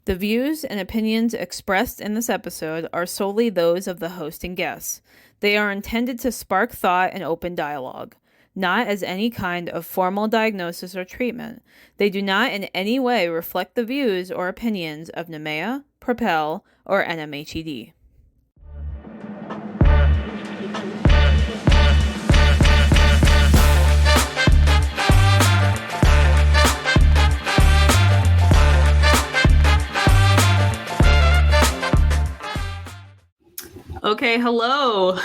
The views and opinions expressed in this episode are solely those of the host and guests. They are intended to spark thought and open dialogue, not as any kind of formal diagnosis or treatment. They do not in any way reflect the views or opinions of NMAEA, Propel, or NMAEA. Okay, hello,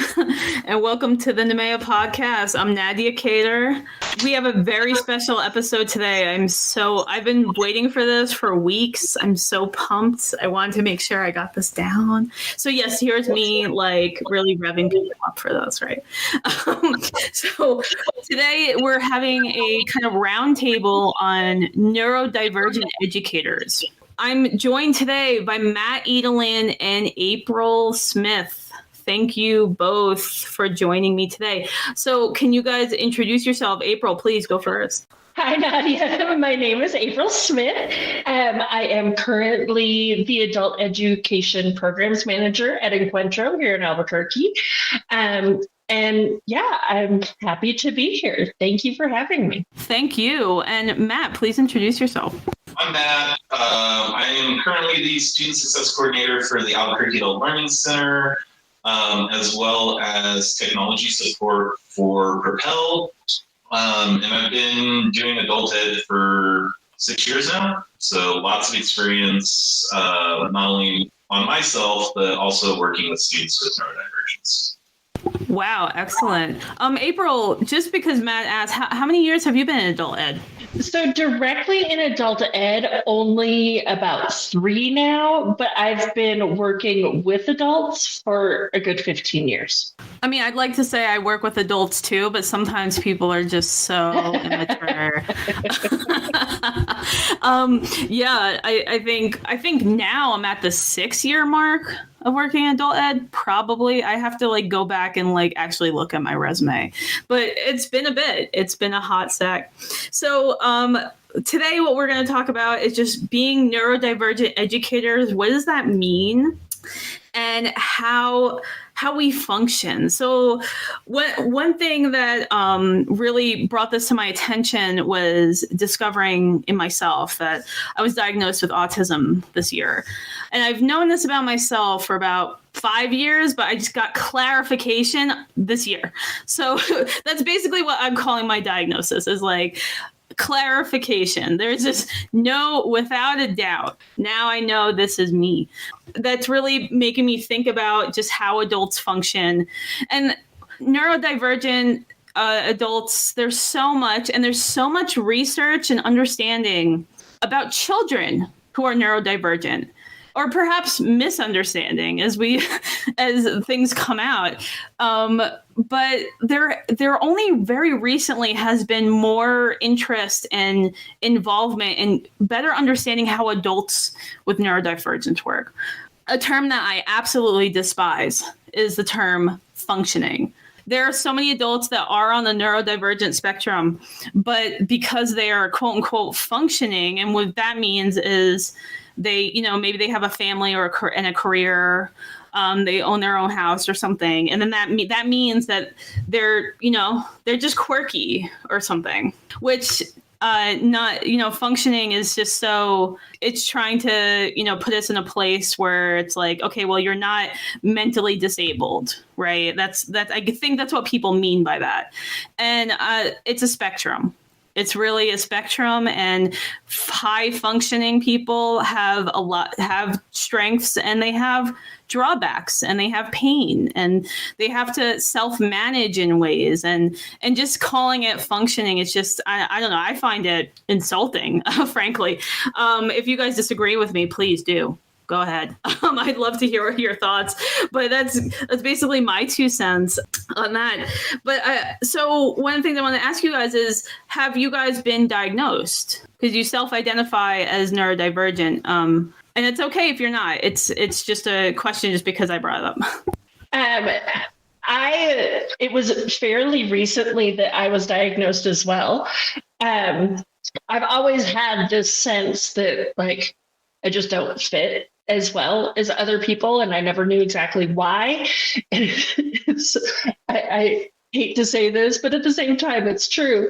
and welcome to the NMAEA podcast. I'm Nadia Cater. We have a very special episode today. I've been waiting for this for weeks. I'm so pumped. I wanted to make sure I got this down. So yes, here's me really revving people up for this, right? So today we're having a kind of roundtable on neurodivergent educators. I'm joined today by Edelen and April Smith. Thank you both for joining me today. So can you guys introduce yourself? April, please go first. Hi, Nadia. My name is April Smith. I am currently the Adult Education Programs Manager at Encuentro here in Albuquerque. I'm happy to be here. Thank you for having me. Thank you. And Matt, please introduce yourself. I'm Matt. I am currently the Student Success Coordinator for the Albuquerque Adult Learning Center, as well as technology support for Propel. And I've been doing adult ed for 6 years now. So lots of experience, not only on myself, but also working with students with neurodivergence. Wow, excellent. April, just because Matt asked, how many years have you been in adult ed? So directly in adult ed, only about 3 now, but I've been working with adults for a good 15 years. I mean, I'd like to say I work with adults too, but sometimes people are just so immature. I think now I'm at the 6-year mark of working in adult ed. Probably I have to go back and actually look at my resume, but it's been a bit. It's been a hot sec. So today what we're going to talk about is just being neurodivergent educators. What does that mean? And how we function. So one thing that really brought this to my attention was discovering in myself that I was diagnosed with autism this year. And I've known this about myself for about 5 years, but I just got clarification this year. So that's basically what I'm calling my diagnosis, is clarification. There's just without a doubt, now I know this is me. That's really making me think about just how adults function. And neurodivergent adults, there's so much research and understanding about children who are neurodivergent, or perhaps misunderstanding as things come out. But there only very recently has been more interest and involvement in better understanding how adults with neurodivergence work. A term that I absolutely despise is the term functioning. There are so many adults that are on the neurodivergent spectrum, but because they are quote unquote functioning, and what that means is they, maybe they have a family and a career, they own their own house or something. And then that means that they're just quirky or something, which functioning is just so, it's trying to, put us in a place where it's okay, well, you're not mentally disabled, right? I think that's what people mean by that. And it's a spectrum. It's really a spectrum, and high functioning people have strengths, and they have drawbacks, and they have pain, and they have to self-manage in ways, and just calling it functioning, it's just, I don't know, I find it insulting, frankly. If you guys disagree with me, please do. Go ahead. I'd love to hear your thoughts, but that's basically my 2 cents on that. But so one thing I want to ask you guys is, have you guys been diagnosed? Because you self-identify as neurodivergent, and it's okay if you're not. It's just a question just because I brought it up. It was fairly recently that I was diagnosed as well. I've always had this sense that I just don't fit as well as other people, and I never knew exactly why. I hate to say this, but at the same time, it's true.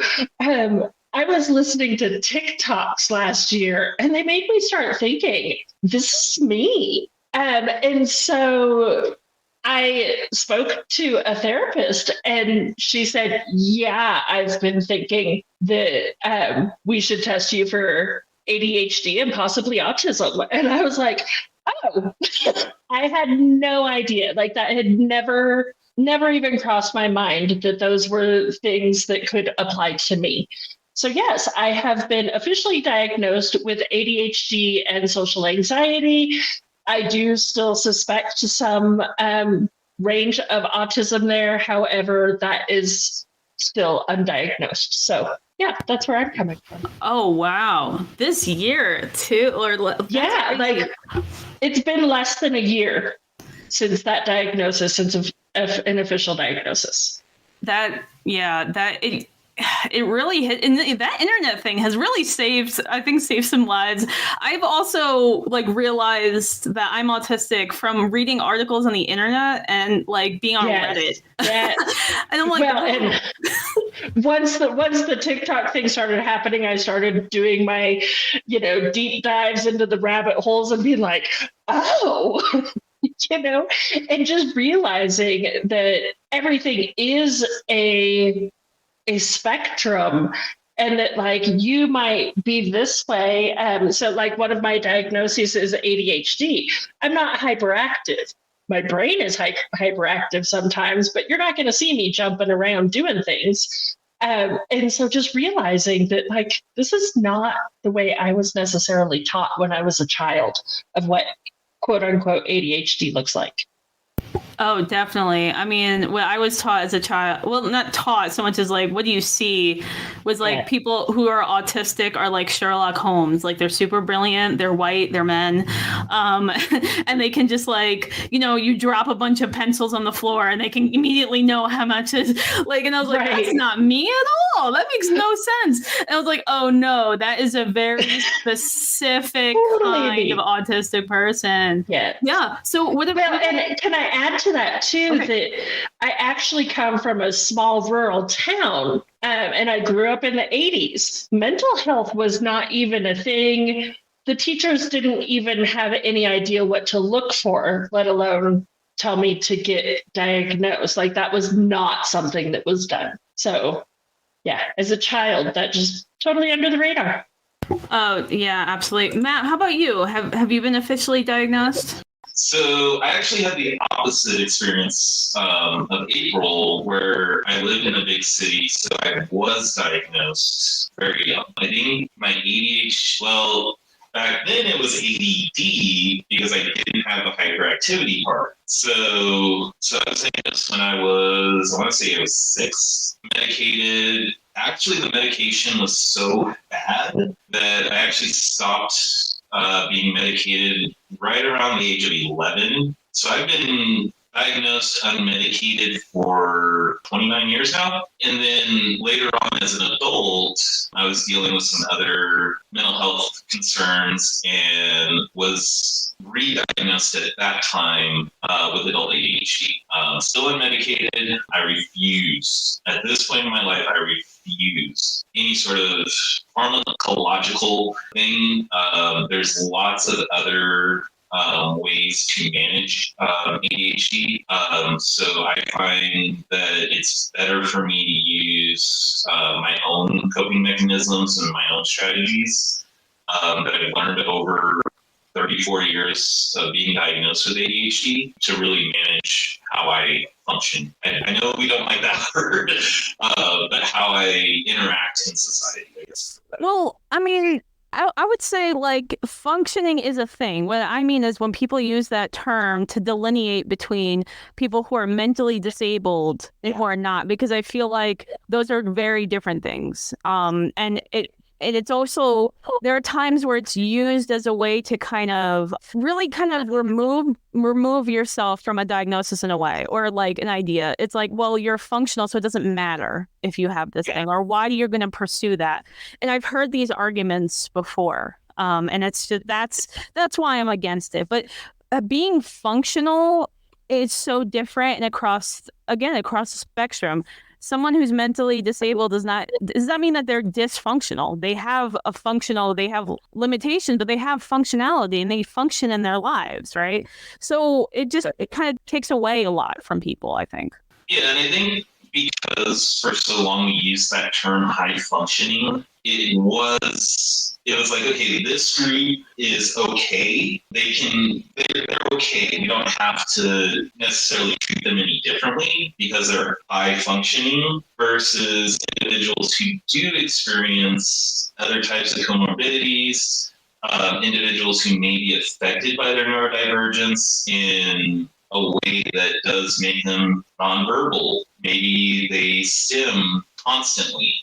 I was listening to TikToks last year, and they made me start thinking, this is me. And so I spoke to a therapist, and she said, yeah, I've been thinking that we should test you for ADHD and possibly autism. And I was like, oh, I had no idea. Like, that had never even crossed my mind that those were things that could apply to me. So yes, I have been officially diagnosed with ADHD and social anxiety. I do still suspect some range of autism there. However, that is still undiagnosed. So yeah, that's where I'm coming from. Oh, wow. This year too, or yeah, like it's been less than a year since that diagnosis, since an official diagnosis. It really hit, and that internet thing has really saved some lives. I've also realized that I'm autistic from reading articles on the internet and being on Reddit. Yes. And I'm like, well, and once the TikTok thing started happening, I started doing my, deep dives into the rabbit holes and being like, oh, and just realizing that everything is a spectrum, and that you might be this way. So one of my diagnoses is ADHD. I'm not hyperactive. My brain is hyperactive sometimes, but you're not going to see me jumping around doing things. And so just realizing that this is not the way I was necessarily taught when I was a child of what quote unquote ADHD looks like. Oh, definitely. I mean, what I was taught as a child, well, not taught so much as what do you see was people who are autistic are like Sherlock Holmes. They're super brilliant. They're white. They're men. And they can just you drop a bunch of pencils on the floor and they can immediately know how much is and I was like, that's not me at all. That makes no sense. And I was like, oh no, that is a very specific kind of autistic person. Yeah. Yeah. So what about, and can I add to that too, that I actually come from a small rural town, and I grew up in the 80s. Mental health was not even a thing. The teachers didn't even have any idea what to look for, let alone tell me to get diagnosed. That was not something that was done. So yeah, as a child, that just totally under the radar. Oh yeah, absolutely. Matt, how about you? Have you been officially diagnosed? So I actually had the opposite experience of April, where I lived in a big city, so I was diagnosed very young. I think my ADHD, well, back then it was ADD because I didn't have the hyperactivity part. So I was diagnosed when I want to say I was 6, medicated. Actually, the medication was so bad that I actually stopped being medicated right around the age of 11. So I've been diagnosed unmedicated for 29 years now. And then later on as an adult, I was dealing with some other mental health concerns and was re-diagnosed at that time with adult ADHD. Still unmedicated. I refuse. At this point in my life, I refuse any sort of pharmacological thing. There's lots of other ways to manage ADHD. So I find that it's better for me to use my own coping mechanisms and my own strategies that I've learned over 34 years of being diagnosed with ADHD to really manage how I function. I know we don't like that word, but how I interact in society, I guess. Well, I mean, I would say functioning is a thing. What I mean is when people use that term to delineate between people who are mentally disabled and who are not, because I feel like those are very different things. And it's also, there are times where it's used as a way to really remove yourself from a diagnosis in a way, or an idea. It's well, you're functional, so it doesn't matter if you have this thing, or why you're going to pursue that. And I've heard these arguments before. And it's just, that's why I'm against it. But being functional is so different and across the spectrum. Someone who's mentally disabled does not mean that they're dysfunctional. They have limitations, but they have functionality and they function in their lives, right? So it kind of takes away a lot from people, I think. Yeah, and I think because for so long we used that term high functioning, it was like, okay, this group is okay. They're okay. We don't have to necessarily treat them any differently because they're high functioning, versus individuals who do experience other types of comorbidities, individuals who may be affected by their neurodivergence in a way that does make them nonverbal. Maybe they stim constantly.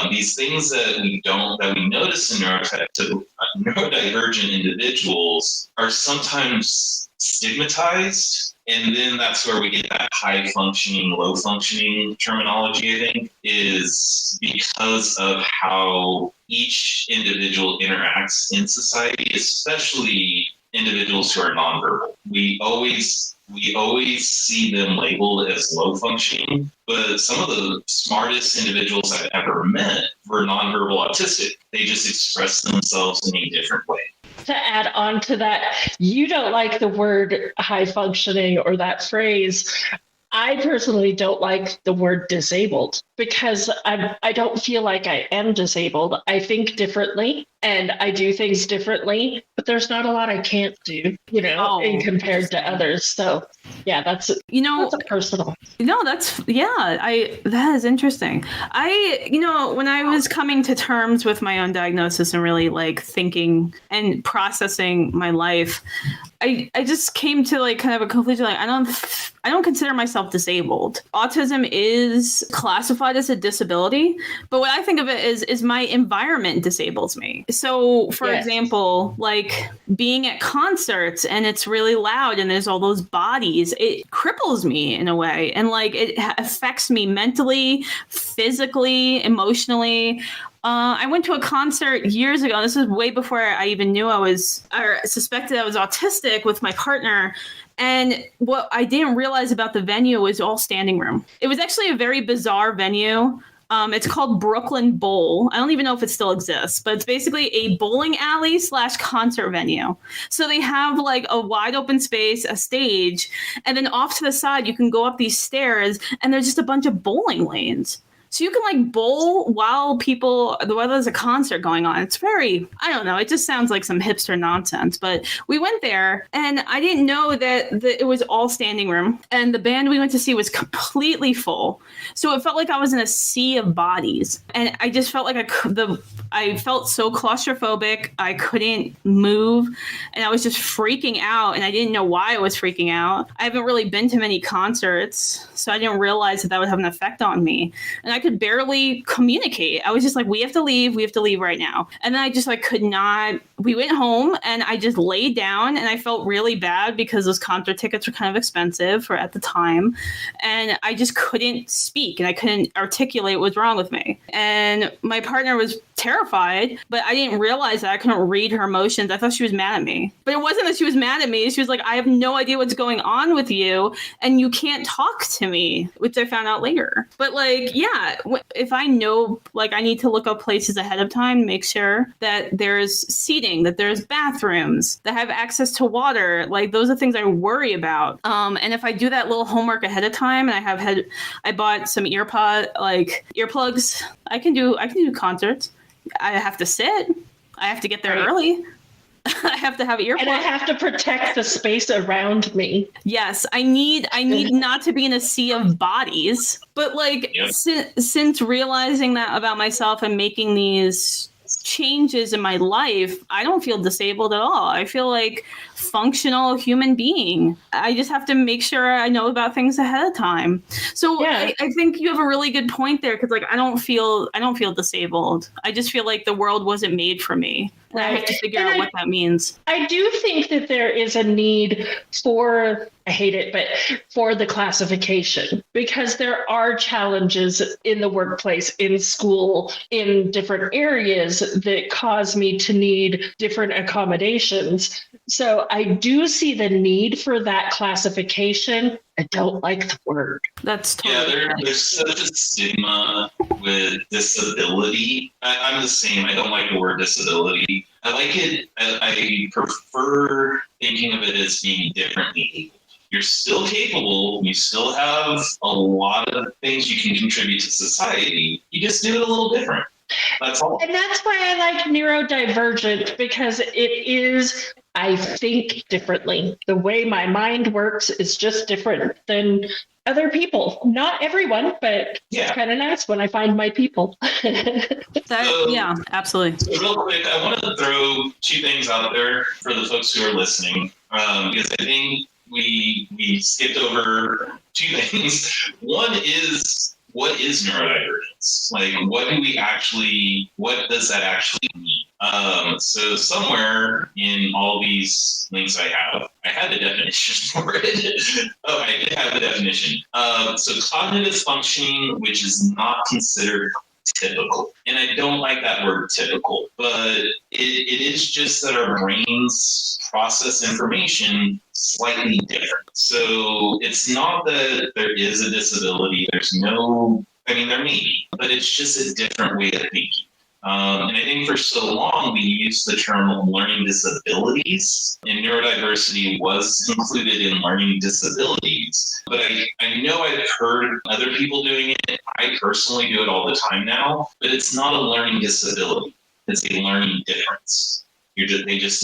These things that we notice in neurodivergent individuals are sometimes stigmatized. And then that's where we get that high functioning, low functioning terminology, I think, is because of how each individual interacts in society, especially individuals who are nonverbal. We always see them labeled as low functioning, but some of the smartest individuals I've ever met were nonverbal autistic. They just express themselves in a different way. To add on to that, you don't like the word high functioning or that phrase. I personally don't like the word disabled because I don't feel like I am disabled. I think differently and I do things differently, but there's not a lot I can't do, in compared to others. So yeah, that's a personal. No, that is interesting. When I was coming to terms with my own diagnosis and really like thinking and processing my life, I just came to like kind of a conclusion. Like, I don't consider myself disabled. Autism is classified as a disability, but what I think of it is my environment disables me. So, for example, like being at concerts and it's really loud and there's all those bodies, it cripples me in a way. And like it affects me mentally, physically, emotionally. I went to a concert years ago. This was way before I even knew suspected I was autistic with my partner. And what I didn't realize about the venue was all standing room. It was actually a very bizarre venue. It's called Brooklyn Bowl. I don't even know if it still exists, but it's basically a bowling alley / concert venue. So they have like a wide open space, a stage, and then off to the side, you can go up these stairs and there's just a bunch of bowling lanes. So you can like bowl while there's a concert going on. It's very, I don't know, it just sounds like some hipster nonsense. But we went there and I didn't know that it was all standing room. And the band we went to see was completely full. So it felt like I was in a sea of bodies. And I just felt like I felt so claustrophobic. I couldn't move and I was just freaking out. And I didn't know why I was freaking out. I haven't really been to many concerts, so I didn't realize that would have an effect on me. And I could barely communicate. I was just like, we have to leave right now. And then I just like could not. We went home and I just laid down and I felt really bad because those concert tickets were kind of expensive at the time. And I just couldn't speak and I couldn't articulate what was wrong with me. And my partner was terrified, but I didn't realize that I couldn't read her emotions. I thought she was mad at me, but it wasn't that she was mad at me. She was like, I have no idea what's going on with you and you can't talk to me, which I found out later. But like, yeah, if I know, like I need to look up places ahead of time, make sure that there's seating, that there's bathrooms, that have access to water. Like those are things I worry about. And if I do that little homework ahead of time and I bought some earplugs, I can do concerts. I have to sit. I have to get there early. I have to have earplugs. And I have to protect the space around me. Yes, I need not to be in a sea of bodies. But like since realizing that about myself and making these changes in my life, I don't feel disabled at all. I feel like functional human being. I just have to make sure I know about things ahead of time. So I think you have a really good point there because like I don't feel disabled. I just feel like the world wasn't made for me. And I have to figure And out what that means. I do think that there is a need for, I hate it, but for the classification, because there are challenges in the workplace, in school, in different areas that cause me to need different accommodations. So I do see the need for that classification. I don't like the word. That's totally there's such a stigma with disability. I'm the same. I don't like the word disability. I like it. I prefer thinking of it as being differently able. You're still capable. You still have a lot of things you can contribute to society. You just do it a little different. That's all. And that's why I like neurodivergent, because it is, I think differently. The way my mind works is just different than other people. Not everyone, but it's kind of nice when I find my people. Yeah, absolutely. So real quick, I want to throw two things out there for the folks who are listening, because I think we skipped over two things. One is, what is neurodivergence? Like, what does that actually mean? So somewhere in all these links I had the definition for it. Oh, I did have the definition. So cognitive functioning, which is not considered typical. And I don't like that word typical, but it is just that our brains process information slightly different. So it's not that there is a disability. There may be, but it's just a different way of thinking. And I think for so long we used the term learning disabilities, and neurodiversity was included in learning disabilities. But I know I've heard other people doing it. I personally do it all the time now, but it's not a learning disability. It's a learning difference. We just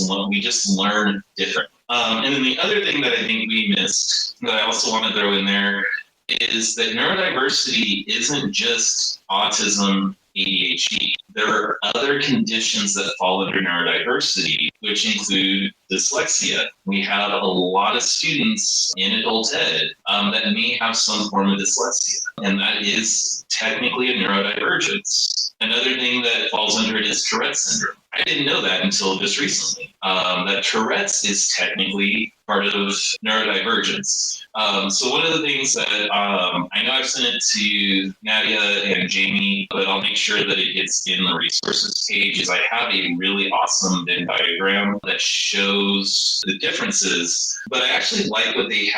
learn differently. And then the other thing that I think we missed, that I also want to throw in there, is that neurodiversity isn't just autism, ADHD. There are other conditions that fall under neurodiversity, which include dyslexia. We have a lot of students in adult ed that may have some form of dyslexia, and that is technically a neurodivergence. Another thing that falls under it is Tourette's syndrome. I didn't know that until just recently, that Tourette's is technically part of neurodivergence. So one of the things that I know I've sent it to Nadia and Jamie, but I'll make sure that it gets in the resources page, is I have a really awesome Venn diagram that shows the differences, but I actually like what they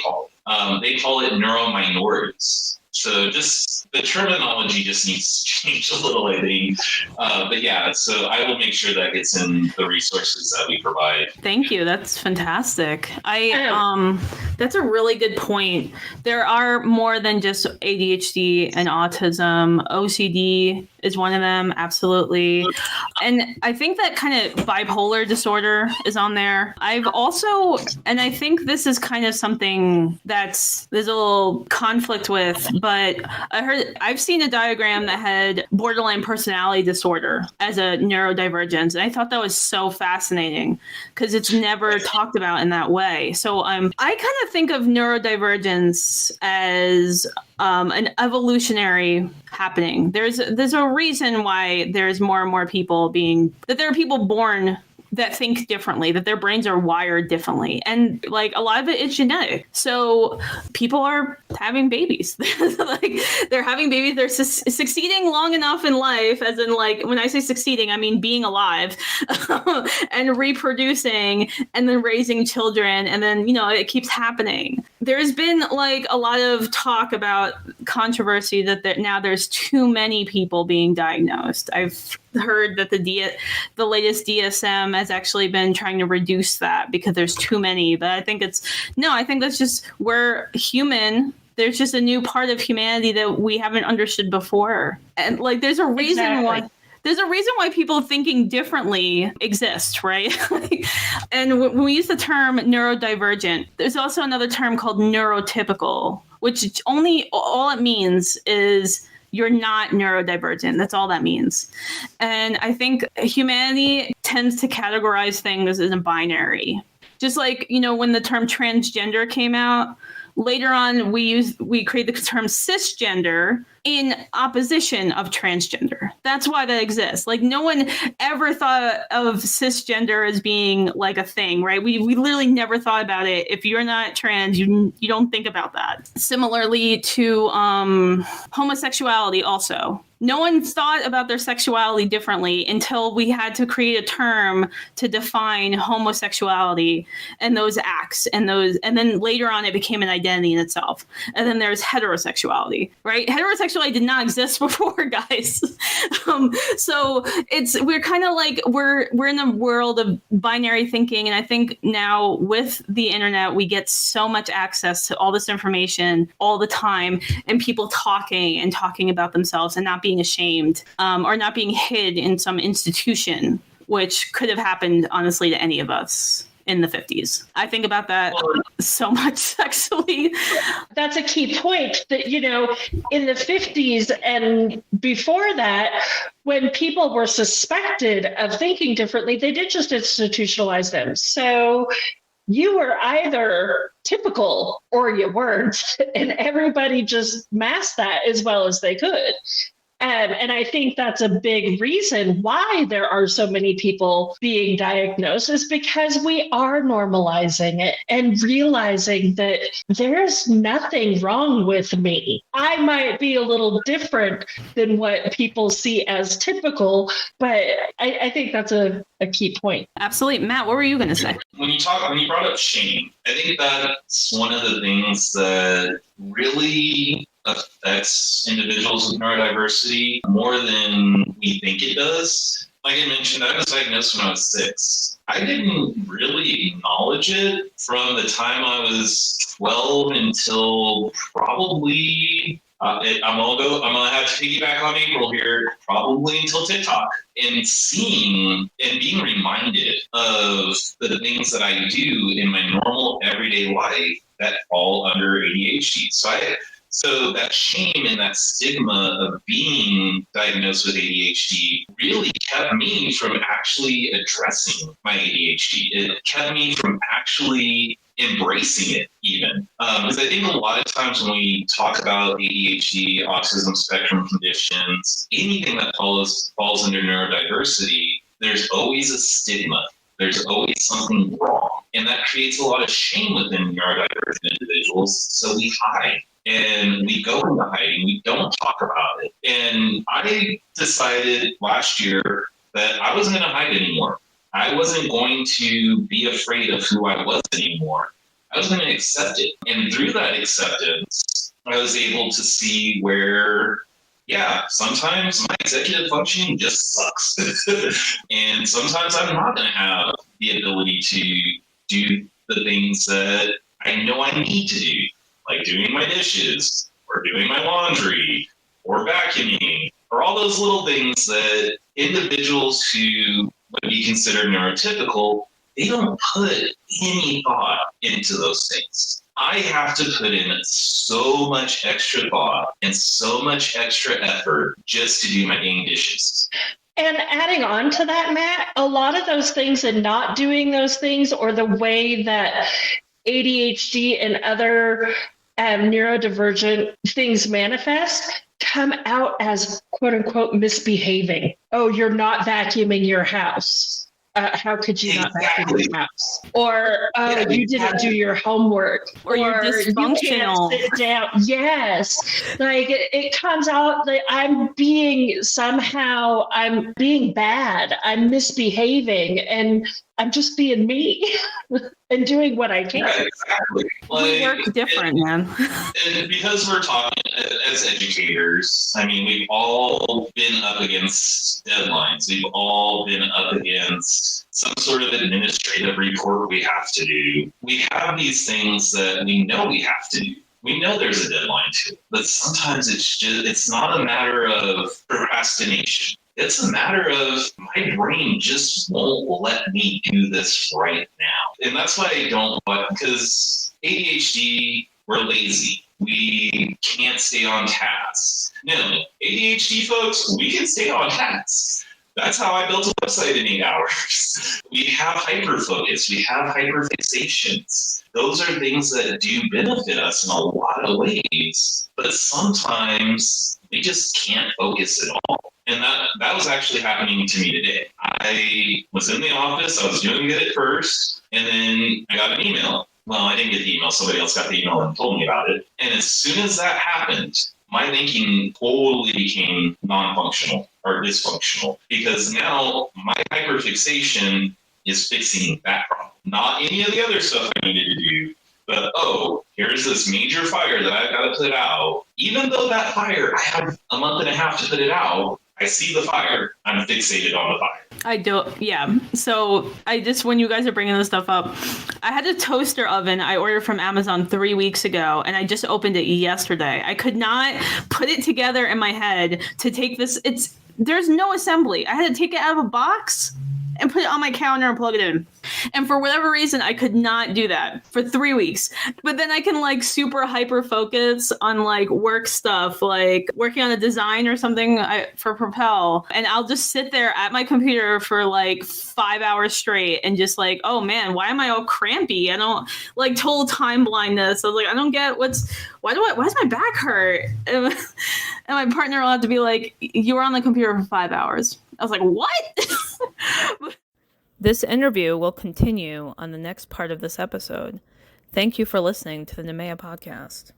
call it. They call it neurominorities. So just the terminology just needs to change a little, I think. But yeah, so I will make sure that gets in the resources that we provide. Thank you. That's fantastic. That's a really good point. There are more than just ADHD and autism. OCD is one of them, absolutely. And I think that kind of bipolar disorder is on there. I've also, and I think this is kind of something there's a little conflict with, but I've seen a diagram that had borderline personality disorder as a neurodivergence. And I thought that was so fascinating because it's never talked about in that way. So I kind of think of neurodivergence as an evolutionary happening. There's a reason why there's more and more people there are people born that think differently, that their brains are wired differently. And like a lot of it is genetic. So people are having babies. Like they're having babies. They're succeeding long enough in life, as in like, when I say succeeding, I mean being alive and reproducing and then raising children. And then, it keeps happening. There's been like a lot of talk about controversy that now there's too many people being diagnosed. I've heard that the latest DSM has actually been trying to reduce that because there's too many. But I think that's just, we're human. There's just a new part of humanity that we haven't understood before. And like, there's a reason why people thinking differently exist, right? And when we use the term neurodivergent, there's also another term called neurotypical, which all it means is you're not neurodivergent. That's all that means. And I think humanity tends to categorize things as a binary. Just like, you know, when the term transgender came out, later on we create the term cisgender in opposition of transgender. That's why that exists. Like, no one ever thought of cisgender as being like a thing, right? We literally never thought about it. If you're not trans, you don't think about that. Similarly to homosexuality also. No one thought about their sexuality differently until we had to create a term to define homosexuality and those acts and then later on it became an identity in itself. And then there's heterosexuality, right? Heterosexuality did not exist before, guys. So we're kind of like we're in a world of binary thinking, and I think now with the internet we get so much access to all this information all the time, and people talking about themselves and not being ashamed or not being hid in some institution, which could have happened honestly to any of us in the 50s. I think about that so much, actually. That's a key point that, you know, in the 50s and before that, when people were suspected of thinking differently, they did just institutionalize them. So you were either typical or you weren't, and everybody just masked that as well as they could. And I think that's a big reason why there are so many people being diagnosed, is because we are normalizing it and realizing that there's nothing wrong with me. I might be a little different than what people see as typical, but I think that's a key point. Absolutely. Matt, what were you going to say? When you brought up shame, I think that's one of the things that really affects individuals with neurodiversity more than we think it does. Like I mentioned, I was diagnosed when I was 6. I didn't really acknowledge it from the time I was 12 until probably I'm gonna have to piggyback on April here, probably until TikTok, and seeing and being reminded of the things that I do in my normal everyday life that fall under ADHD. So that shame and that stigma of being diagnosed with ADHD really kept me from actually addressing my ADHD. It kept me from actually embracing it even. Because I think a lot of times when we talk about ADHD, autism spectrum conditions, anything that falls under neurodiversity, there's always a stigma. There's always something wrong. And that creates a lot of shame within neurodivergent individuals. So we hide. And we go into hiding. We don't talk about it. And I decided last year that I wasn't going to hide anymore. I wasn't going to be afraid of who I was anymore. I was going to accept it. And through that acceptance, I was able to see where, yeah, sometimes my executive functioning just sucks. And sometimes I'm not going to have the ability to do the things that I know I need to do, like doing my dishes or doing my laundry or vacuuming, or all those little things that individuals who would be considered neurotypical, they don't put any thought into those things. I have to put in so much extra thought and so much extra effort just to do my dang dishes. And adding on to that, Matt, a lot of those things and not doing those things, or the way that ADHD and other neurodivergent things manifest, come out as quote unquote misbehaving. Oh, you're not vacuuming your house. How could you not vacuum your house? Or you didn't do your homework. Or you're dysfunctional. You can't sit down. Yes. Like it comes out that I'm being bad. I'm misbehaving, and I'm just being me and doing what I can. Yeah, exactly. We work different, man. And because we're talking as educators, I mean, we've all been up against deadlines. We've all been up against some sort of administrative report we have to do. We have these things that we know we have to do. We know there's a deadline to it, but sometimes it's not a matter of procrastination. It's a matter of my brain just won't let me do this right now. And that's why I don't, because ADHD, we're lazy. We can't stay on task. No, ADHD folks, we can stay on task. That's how I built a website in 8 hours. We have hyperfocus. We have hyperfixations. Those are things that do benefit us in a lot of ways, but sometimes we just can't focus at all. And that was actually happening to me today. I was in the office. I was doing good at first, and then I got an email. Well, I didn't get the email. Somebody else got the email and told me about it. And as soon as that happened, my thinking totally became non-functional or dysfunctional, because now my hyperfixation is fixing that problem, not any of the other stuff I needed to do. But, here's this major fire that I've got to put out. Even though that fire, I have a month and a half to put it out, I see the fire. I'm fixated on the fire. I don't, yeah. So when you guys are bringing this stuff up, I had a toaster oven I ordered from Amazon 3 weeks ago, and I just opened it yesterday. I could not put it together in my head to take this. There's no assembly. I had to take it out of a box and put it on my counter and plug it in. And for whatever reason, I could not do that for 3 weeks. But then I can super hyper focus on work stuff, like working on a design or something for Propel. And I'll just sit there at my computer for 5 hours straight and just oh man, why am I all crampy? I don't total time blindness. I was I don't get why does my back hurt? And my partner will have to be you were on the computer for 5 hours. I was what? This interview will continue on the next part of this episode. Thank you for listening to the NMAEA podcast.